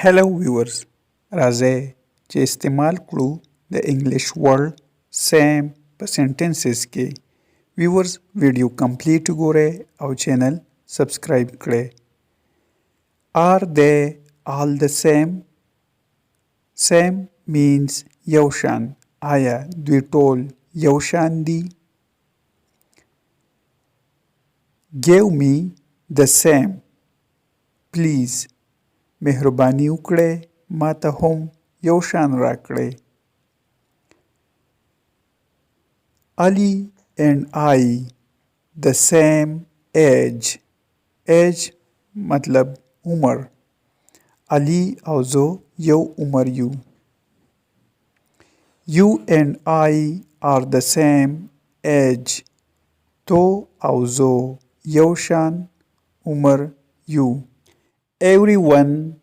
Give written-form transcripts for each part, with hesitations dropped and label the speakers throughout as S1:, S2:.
S1: Hello viewers, راځئ چې استعمال کړو د انګلیش ورډ سیم په سنټنسز کې. viewers ویډیو کمپلیټ وګورئ او چینل سبسکرایب کړئ. Are they all the same? Same means یو شان. آیا دوی ټول یو شان دي؟ Give me the same. Please. مهرباني وکړئ ما ته هم یو شان راکړئ. Ali and I the same age. Age مطلب عمر. علي او زه یو عمر یو. You and I are the same age. تو او زه یو شان عمر یو. Everyone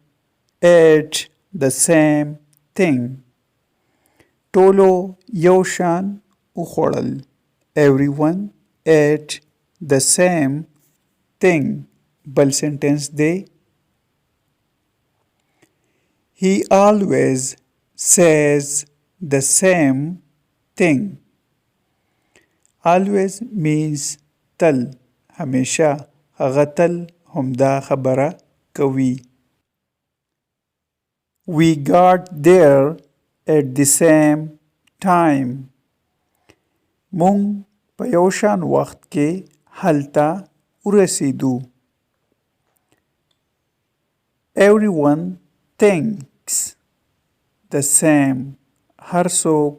S1: ate the same thing. ټولو یو شان وخوړل. Everyone ate the same thing. بل سنټنس دی. He always says the same thing. Always means تل. همیشه هغه تل همدا خبره کوي. We got there at the same time. مونږ په یو شان وخت کې هلته ورسېدو. Everyone thinks the same. هر څوک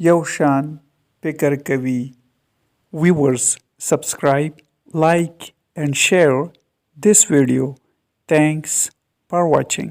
S1: یو شان فکر کوي. Viewers, subscribe, like and share this video. Thanks for watching.